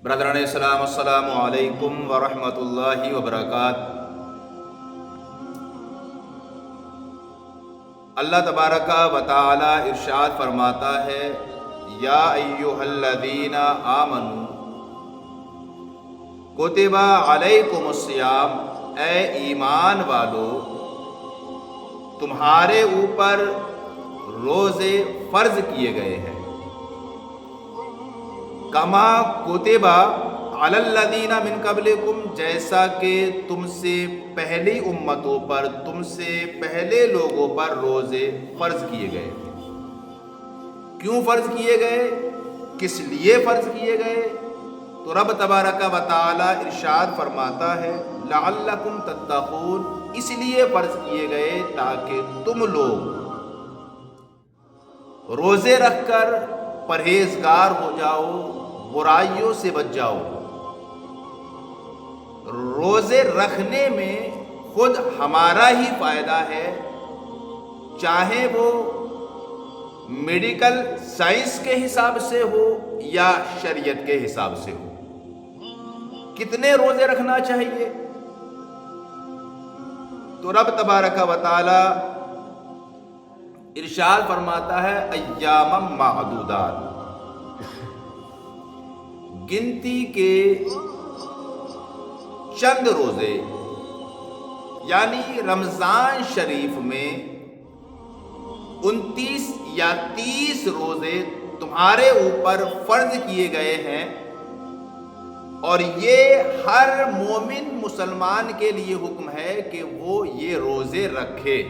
برادران اسلام، السلام علیکم ورحمۃ اللہ وبرکاتہ۔ اللہ تبارک و تعالی ارشاد فرماتا ہے، یا ایھا الذین آمنوا کتب علیکم الصیام، اے ایمان والو تمہارے اوپر روزے فرض کیے گئے ہیں، کما کتب علی الذین من قبلکم، جیسا کہ تم سے پہلی امتوں پر، تم سے پہلے لوگوں پر روزے فرض کیے گئے تھے۔ کیوں فرض کیے گئے؟ کس لیے فرض کیے گئے؟ تو رب تبارک و تعالی ارشاد فرماتا ہے، لعلکم تتقون، اس لیے فرض کیے گئے تاکہ تم لوگ روزے رکھ کر پرہیزگار ہو جاؤ، برائیوں سے بچ جاؤ۔ روزے رکھنے میں خود ہمارا ہی فائدہ ہے، چاہے وہ میڈیکل سائنس کے حساب سے ہو یا شریعت کے حساب سے ہو۔ کتنے روزے رکھنا چاہیے؟ تو رب تبارک و تعالی ارشاد فرماتا ہے، ایام معدودات، گنتی کے چند روزے، یعنی رمضان شریف میں 29 یا 30 روزے تمہارے اوپر فرض کیے گئے ہیں، اور یہ ہر مومن مسلمان کے لیے حکم ہے کہ وہ یہ روزے رکھے۔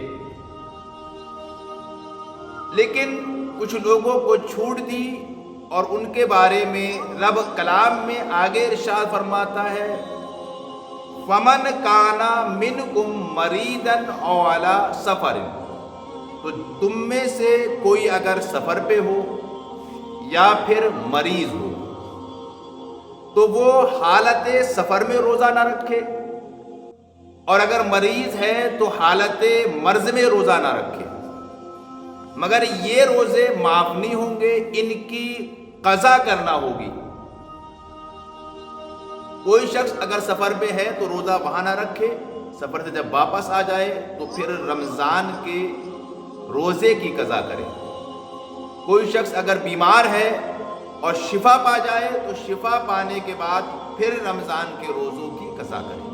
لیکن کچھ لوگوں کو چھوٹ دی، اور ان کے بارے میں رب کلام میں آگے ارشاد فرماتا ہے، فَمَنْ كَانَ مِنْكُمْ مَرِيضًا أَوْ عَلَى سَفَرٍ، تو تم میں سے کوئی اگر سفر پہ ہو یا پھر مریض ہو تو وہ حالت سفر میں روزہ نہ رکھے، اور اگر مریض ہے تو حالت مرض میں روزہ نہ رکھے، مگر یہ روزے معاف نہیں ہوں گے، ان کی قضا کرنا ہوگی۔ کوئی شخص اگر سفر پہ ہے تو روزہ وہاں نہ رکھے، سفر سے جب واپس آ جائے تو پھر رمضان کے روزے کی قضا کرے۔ کوئی شخص اگر بیمار ہے اور شفا پا جائے تو شفا پانے کے بعد پھر رمضان کے روزوں کی قضا کرے۔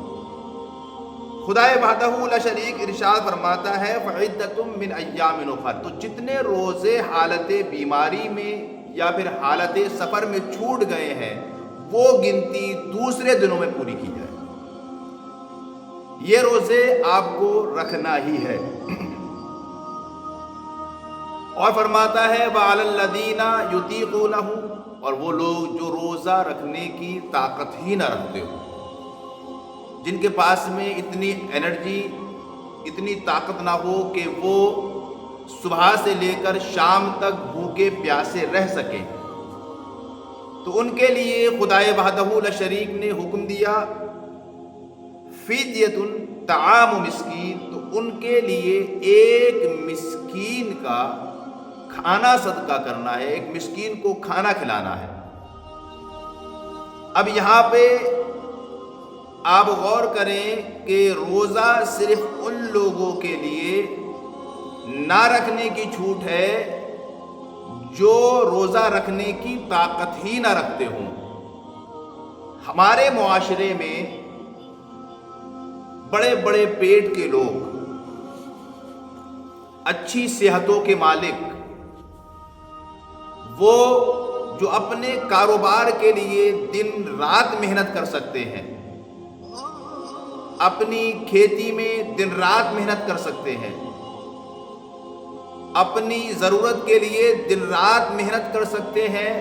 خدائے وحدہ لا شریک ارشاد فرماتا ہے، فعدۃ من ایام اخر، تو جتنے روزے حالت بیماری میں یا پھر حالت سفر میں چھوٹ گئے ہیں وہ گنتی دوسرے دنوں میں پوری کی جائے۔ یہ روزے آپ کو رکھنا ہی ہے۔ اور فرماتا ہے، وَعَلَى الَّذِينَ يُطِيقُونَهُ، اور وہ لوگ جو روزہ رکھنے کی طاقت ہی نہ رکھتے ہو، جن کے پاس میں اتنی انرجی، اتنی طاقت نہ ہو کہ وہ صبح سے لے کر شام تک بھوکے پیاسے رہ سکیں، تو ان کے لیے خدائے وحدہ لا شریک نے حکم دیا، فدیۃ طعام مسکین، تو ان کے لیے ایک مسکین کا کھانا صدقہ کرنا ہے، ایک مسکین کو کھانا کھلانا ہے۔ اب یہاں پہ آپ غور کریں کہ روزہ صرف ان لوگوں کے لیے نہ رکھنے کی چھوٹ ہے جو روزہ رکھنے کی طاقت ہی نہ رکھتے ہوں۔ ہمارے معاشرے میں بڑے بڑے پیٹ کے لوگ، اچھی صحتوں کے مالک، وہ جو اپنے کاروبار کے لیے دن رات محنت کر سکتے ہیں، اپنی کھیتی میں دن رات محنت کر سکتے ہیں، اپنی ضرورت کے لیے دن رات محنت کر سکتے ہیں،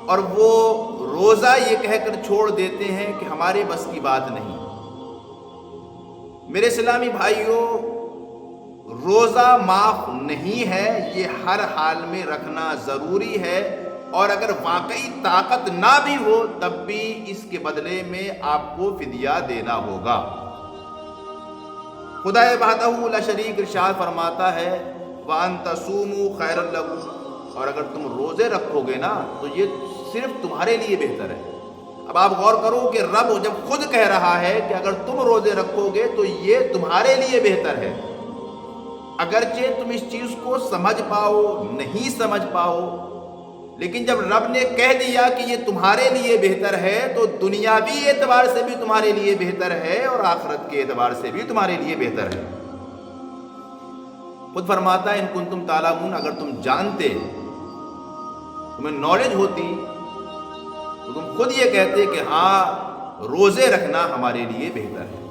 اور وہ روزہ یہ کہہ کر چھوڑ دیتے ہیں کہ ہمارے بس کی بات نہیں۔ میرے اسلامی بھائیوں، روزہ معاف نہیں ہے، یہ ہر حال میں رکھنا ضروری ہے، اور اگر واقعی طاقت نہ بھی ہو تب بھی اس کے بدلے میں آپ کو فدیہ دینا ہوگا۔ خدائے وحدہ لا شریک ارشاد فرماتا ہے، وَأَن تَصُومُوا خَيْرٌ لَكُمْ، اور اگر تم روزے رکھو گے نا تو یہ صرف تمہارے لیے بہتر ہے۔ اب آپ غور کرو کہ رب جب خود کہہ رہا ہے کہ اگر تم روزے رکھو گے تو یہ تمہارے لیے بہتر ہے، اگرچہ تم اس چیز کو سمجھ پاؤ نہیں سمجھ پاؤ، لیکن جب رب نے کہہ دیا کہ یہ تمہارے لیے بہتر ہے تو دنیاوی اعتبار سے بھی تمہارے لیے بہتر ہے اور آخرت کے اعتبار سے بھی تمہارے لیے بہتر ہے۔ خود فرماتا ہے ان کنتم تعلمون، اگر تم جانتے، تمہیں نالج ہوتی تو تم خود یہ کہتے کہ ہاں روزے رکھنا ہمارے لیے بہتر ہے۔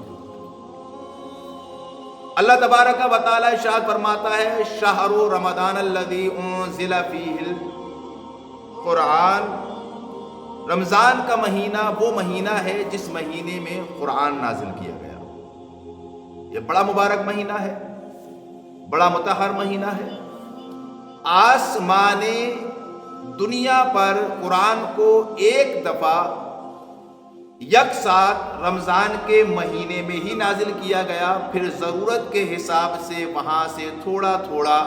اللہ تبارک و تعالی ارشاد فرماتا ہے شہر رمضان الذی انزل فیہ القرآن، رمضان کا مہینہ وہ مہینہ ہے جس مہینے میں قرآن نازل کیا گیا۔ یہ بڑا مبارک مہینہ ہے، بڑا مطہر مہینہ ہے۔ آسمان دنیا پر قرآن کو ایک دفعہ یک ساتھ رمضان کے مہینے میں ہی نازل کیا گیا، پھر ضرورت کے حساب سے وہاں سے تھوڑا تھوڑا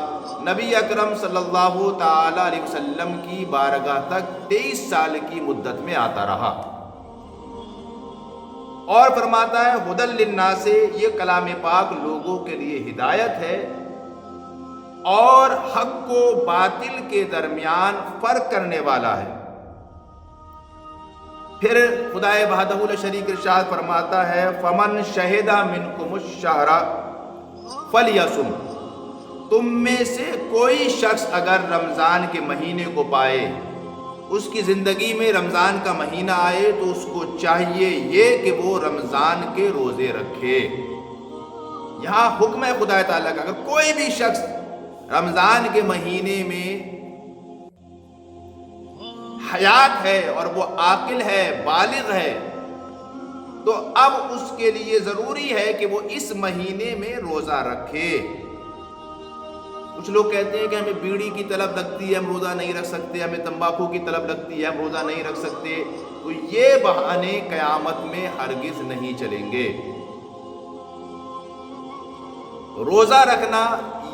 نبی اکرم صلی اللہ تعالی علیہ وسلم کی بارگاہ تک 23 سال کی مدت میں آتا رہا۔ اور فرماتا ہے ہدی للناس، یہ کلام پاک لوگوں کے لیے ہدایت ہے اور حق و باطل کے درمیان فرق کرنے والا ہے۔ پھر خدائے وحدہ لا شریک ارشاد فرماتا ہے فمن شہد منکم الشہر فلیصم، تم میں سے کوئی شخص اگر رمضان کے مہینے کو پائے، اس کی زندگی میں رمضان کا مہینہ آئے تو اس کو چاہیے یہ کہ وہ رمضان کے روزے رکھے۔ یہاں حکم ہے خدا تعالیٰ کا، اگر کوئی بھی شخص رمضان کے مہینے میں حیات ہے اور وہ عاقل ہے، بالغ ہے، تو اب اس کے لیے ضروری ہے کہ وہ اس مہینے میں روزہ رکھے۔ کچھ لوگ کہتے ہیں کہ ہمیں بیڑی کی طلب لگتی ہے ہم روزہ نہیں رکھ سکتے، ہمیں تمباکو کی طلب لگتی ہے ہم روزہ نہیں رکھ سکتے، تو یہ بہانے قیامت میں ہرگز نہیں چلیں گے۔ روزہ رکھنا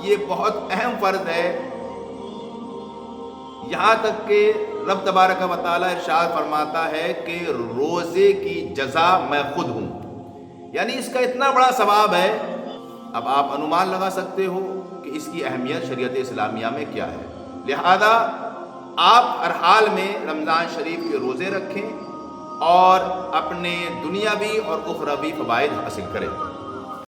یہ بہت اہم فرض ہے، یہاں تک کہ رب تبارک و تعالی ارشاد فرماتا ہے کہ روزے کی جزا میں خود ہوں، یعنی اس کا اتنا بڑا ثواب ہے۔ اب آپ انمان لگا سکتے ہو کہ اس کی اہمیت شریعت اسلامیہ میں کیا ہے، لہذا آپ ہر حال میں رمضان شریف کے روزے رکھیں اور اپنے دنیاوی اور اخروی فوائد حاصل کریں۔